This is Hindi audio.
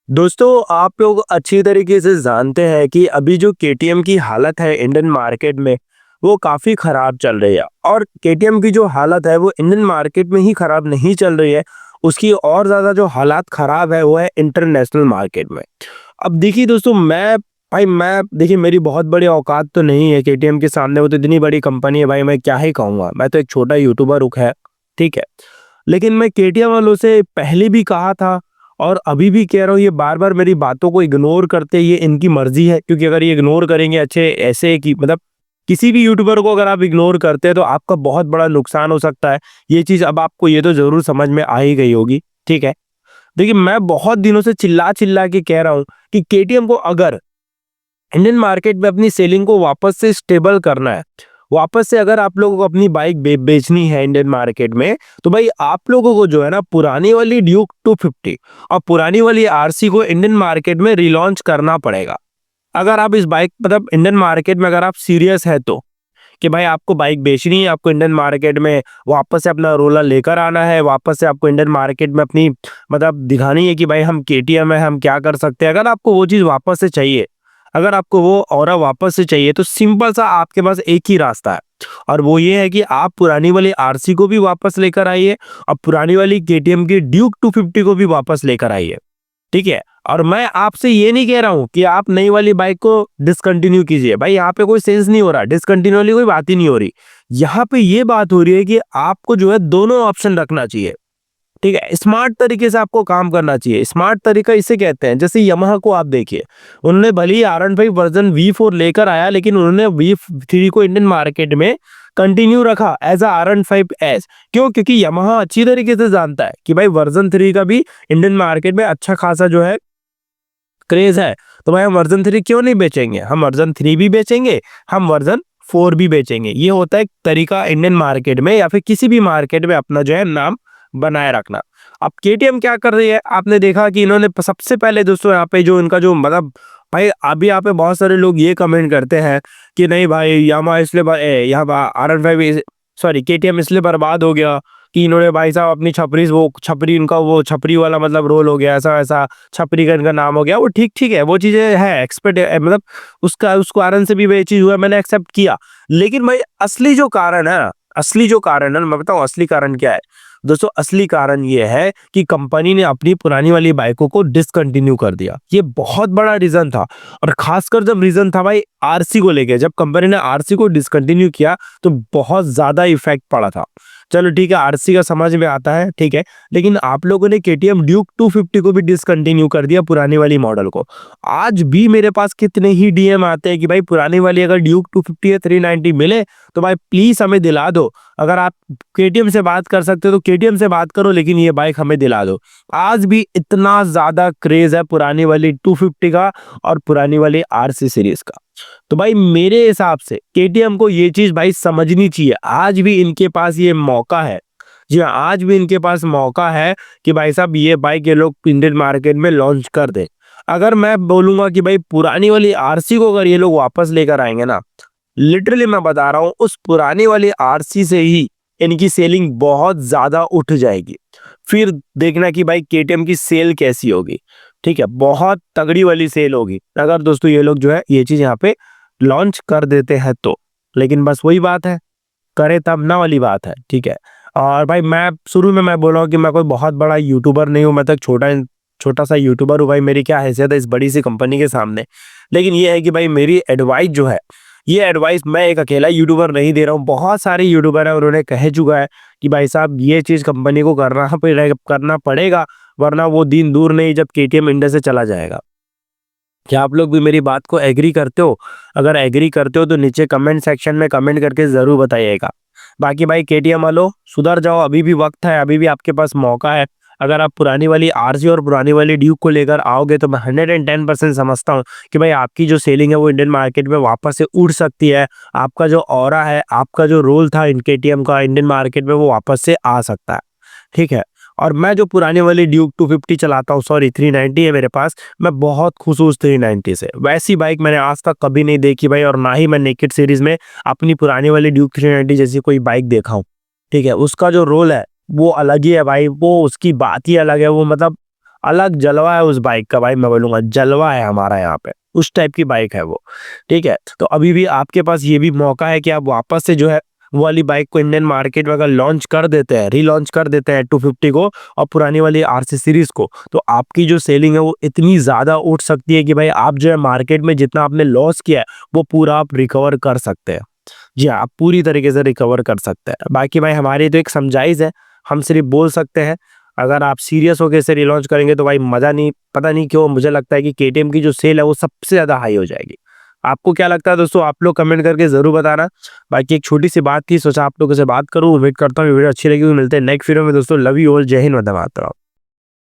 दोस्तों, आप लोग अच्छी तरीके से जानते हैं कि अभी जो केटीएम की हालत है इंडियन मार्केट में, वो काफ़ी ख़राब चल रही है। और केटीएम की जो हालत है वो इंडियन मार्केट में ही ख़राब नहीं चल रही है, उसकी और ज़्यादा जो हालात ख़राब है वो है इंटरनेशनल मार्केट में। अब देखिए दोस्तों, मैं देखिए, मेरी बहुत बड़ी औकात तो नहीं है केटीएम के सामने, वो तो इतनी बड़ी कंपनी है भाई, मैं क्या ही कहूँगा। मैं तो एक छोटा यूट्यूबर हूँ, खैर, ठीक है। लेकिन मैं केटीएम वालों से पहले भी कहा था और अभी भी कह रहा हूँ, ये बार-बार मेरी बातों को इग्नोर करते, ये इनकी मर्ज़ी है, क्योंकि अगर ये इग्नोर करेंगे अच्छे ऐसे कि मतलब किसी भी यूट्यूबर को अगर आप इग्नोर करते हैं तो आपका बहुत बड़ा नुकसान हो सकता है। ये चीज़ अब आपको ये तो ज़रूर समझ में आ ही गई होगी, ठीक है। देखिए, मैं बहुत दिनों से चिल्ला-चिल्ला के कह रहा हूँ कि केटीएम को अगर इंडियन मार्केट में अपनी सेलिंग को वापस से स्टेबल करना है, वापस से अगर आप लोगों को अपनी बाइक बेचनी है इंडियन मार्केट में, तो भाई आप लोगों को जो है ना पुरानी वाली ड्यूक 250 और पुरानी वाली आरसी को इंडियन मार्केट में रिलॉन्च करना पड़ेगा। अगर आप इस बाइक मतलब इंडियन मार्केट में अगर आप सीरियस है तो, कि भाई आपको बाइक बेचनी है, आपको इंडियन मार्केट में वापस से अपना रोलर लेकर आना है, वापस से आपको इंडियन मार्केट में अपनी मतलब दिखानी है कि भाई हम केटीएम है, हम क्या कर सकते हैं। अगर आपको वो चीज़ वापस से चाहिए, अगर आपको वो ऑरा वापस से चाहिए, तो सिंपल सा आपके पास एक ही रास्ता है और वो ये है कि आप पुरानी वाली आरसी को भी वापस लेकर आइए और पुरानी वाली केटीएम की ड्यूक 250 को भी वापस लेकर आइए, ठीक है। और मैं आपसे ये नहीं कह रहा हूँ कि आप नई वाली बाइक को डिसकंटिन्यू कीजिए, भाई यहाँ पे कोई सेंस नहीं हो रहा, डिसकंटिन्यू वाली कोई बात ही नहीं हो रही। यहाँ पे ये बात हो रही है कि आपको जो है दोनों ऑप्शन रखना चाहिए, ठीक है। स्मार्ट तरीके से आपको काम करना चाहिए। स्मार्ट तरीका इसे कहते हैं, जैसे यमाहा को आप देखिए, उन्होंने भले ही R15 वर्जन V4 लेकर आया, लेकिन उन्होंने V3 को इंडियन मार्केट में कंटिन्यू रखा एज अ R15S। क्यों? क्योंकि यमाहा अच्छी तरीके से जानता है कि भाई वर्जन 3 का भी इंडियन मार्केट में अच्छा खासा जो है क्रेज है, तो भाई हम वर्जन 3 क्यों नहीं बेचेंगे, हम वर्जन 3 भी बेचेंगे, हम वर्जन 4 भी बेचेंगे। ये होता है एक तरीका इंडियन मार्केट में या फिर किसी भी मार्केट में अपना जो है नाम बनाए रखना। अब केटीएम क्या कर रही है, आपने देखा कि इन्होंने सबसे पहले दोस्तों यहाँ पे जो इनका जो मतलब भाई अभी यहाँ पे बहुत सारे लोग ये कमेंट करते हैं कि नहीं भाई यामा इसलिए यहाँ R15 सॉरी केटीएम इसलिए बर्बाद हो गया कि इन्होंने भाई साहब अपनी छपरी इनका वो छपरी वाला मतलब रोल हो गया, ऐसा ऐसा छपरी का इनका नाम हो गया। वो ठीक ठीक है, वो चीजें है एक्सपेक्ट मतलब उसका उस कारण से भी वो चीज हुआ, मैंने एक्सेप्ट किया। लेकिन भाई असली जो कारण है, मैं बताऊं असली कारण क्या है दोस्तों। असली कारण ये है कि कंपनी ने अपनी पुरानी वाली बाइकों को डिसकंटिन्यू कर दिया। ये बहुत बड़ा रीजन था और खासकर जब रीजन था भाई आरसी को लेके, जब कंपनी ने आरसी को डिसकंटिन्यू किया तो बहुत ज्यादा इफेक्ट पड़ा था। चलो ठीक है, आरसी का समझ में आता है, ठीक है। लेकिन आप लोगों ने केटीएम ड्यूक 250 को भी डिसकंटिन्यू कर दिया, पुरानी वाली मॉडल को। आज भी मेरे पास कितने ही डीएम आते हैं कि भाई पुरानी वाली अगर ड्यूक 250 या 390 मिले तो भाई प्लीज हमें दिला दो। अगर आप केटीएम से बात कर सकते हो तो केटीएम से बात करो, लेकिन ये बाइक हमें दिला दो। आज भी इतना ज्यादा क्रेज है पुरानी वाली 250 का और पुरानी वाली आरसी सीरीज का। तो भाई मेरे हिसाब से केटीएम को ये चीज भाई समझनी चाहिए। आज भी इनके पास ये मौका है, जी हाँ, आज भी इनके पास मौका है कि भाई साहब ये बाइक ये लोग इंडियन मार्केट में लॉन्च कर दे। अगर मैं बोलूंगा कि भाई पुरानी वाली आरसी को अगर ये लोग वापस लेकर आएंगे ना, लिटरली मैं बता रहा हूँ उस पुरानी वाली आरसी से ही इनकी सेलिंग बहुत ज्यादा उठ जाएगी। फिर देखना कि भाई केटीएम की सेल कैसी होगी, ठीक है, बहुत तगड़ी वाली सेल होगी अगर दोस्तों ये लोग जो है ये चीज यहाँ पे लॉन्च कर देते हैं तो। लेकिन बस वही बात है, करे तब ना वाली बात है, ठीक है। और भाई मैं शुरू में मैं बोल रहा हूँ कि मैं कोई बहुत बड़ा यूट्यूबर नहीं हूँ, मैं तो एक छोटा सा यूट्यूबर हूँ भाई। मेरी क्या हैसियत है इस बड़ी सी कंपनी के सामने। लेकिन ये है कि भाई मेरी एडवाइस जो है, ये एडवाइस मैं एक अकेला यूट्यूबर नहीं दे रहा हूँ, बहुत सारे यूट्यूबर हैं, उन्होंने कह चुका है कि भाई साहब ये चीज कंपनी को करना पड़ेगा, वरना वो दिन दूर नहीं जब केटीएम इंडिया से चला जाएगा। क्या आप लोग भी मेरी बात को एग्री करते हो? अगर एग्री करते हो तो नीचे कमेंट सेक्शन में कमेंट करके जरूर बताइएगा। बाकी भाई केटीएम वालों सुधर जाओ, अभी भी वक्त है, अभी भी आपके पास मौका है। अगर आप पुरानी वाली आरसी और पुरानी वाली ड्यूक को लेकर आओगे तो मैं 110% समझता हूँ कि भाई आपकी जो सेलिंग है वो इंडियन मार्केट में वापस से उड़ सकती है। आपका जो ऑरा है, आपका जो रोल था इन केटीएम का इंडियन मार्केट में, वो वापस से आ सकता है, ठीक है। और मैं जो पुरानी वाली ड्यूक 250 चलाता हूँ, सॉरी 390 है मेरे पास, मैं बहुत खुश हूँ उस 390 से। वैसी बाइक मैंने आज तक कभी नहीं देखी भाई, और ना ही मैं नेकेड सीरीज में अपनी पुरानी वाली ड्यूक 390 जैसी कोई बाइक देखा हूँ, ठीक है। उसका जो रोल है वो अलग ही है भाई, वो उसकी बात ही अलग है। वो मतलब अलग जलवा है उस बाइक का भाई, मैं बोलूँगा जलवा है हमारा यहाँ पे, उस टाइप की बाइक है वो, ठीक है। तो अभी भी आपके पास ये भी मौका है कि आप वापस से जो है वो वाली बाइक को इंडियन मार्केट में अगर लॉन्च कर देते हैं, रीलॉन्च कर देते हैं 250 को और पुरानी वाली आरसी सीरीज को, तो आपकी जो सेलिंग है वो इतनी ज़्यादा उठ सकती है कि भाई आप जो है मार्केट में जितना आपने लॉस किया है वो पूरा आप रिकवर कर सकते हैं। जी हाँ, आप पूरी तरीके से रिकवर कर सकते हैं। बाकी भाई हमारी तो एक समझाइश है, हम सिर्फ बोल सकते हैं, अगर आप सीरियस होकर इसे रिलॉन्च करेंगे तो भाई मज़ा नहीं, पता नहीं क्यों मुझे लगता है कि केटीएम की जो सेल है वो सबसे ज़्यादा हाई हो जाएगी। आपको क्या लगता है दोस्तों, आप लोग कमेंट करके ज़रूर बताना। बाकी एक छोटी सी बात थी, सोचा आप लोगों से बात करूँ। उम्मीद करता हूँ वीडियो अच्छी लगी। मिलते हैं नेक्स्ट वीडियो में दोस्तों। लव यू ऑल, जय हिंद, वंदे मातरम।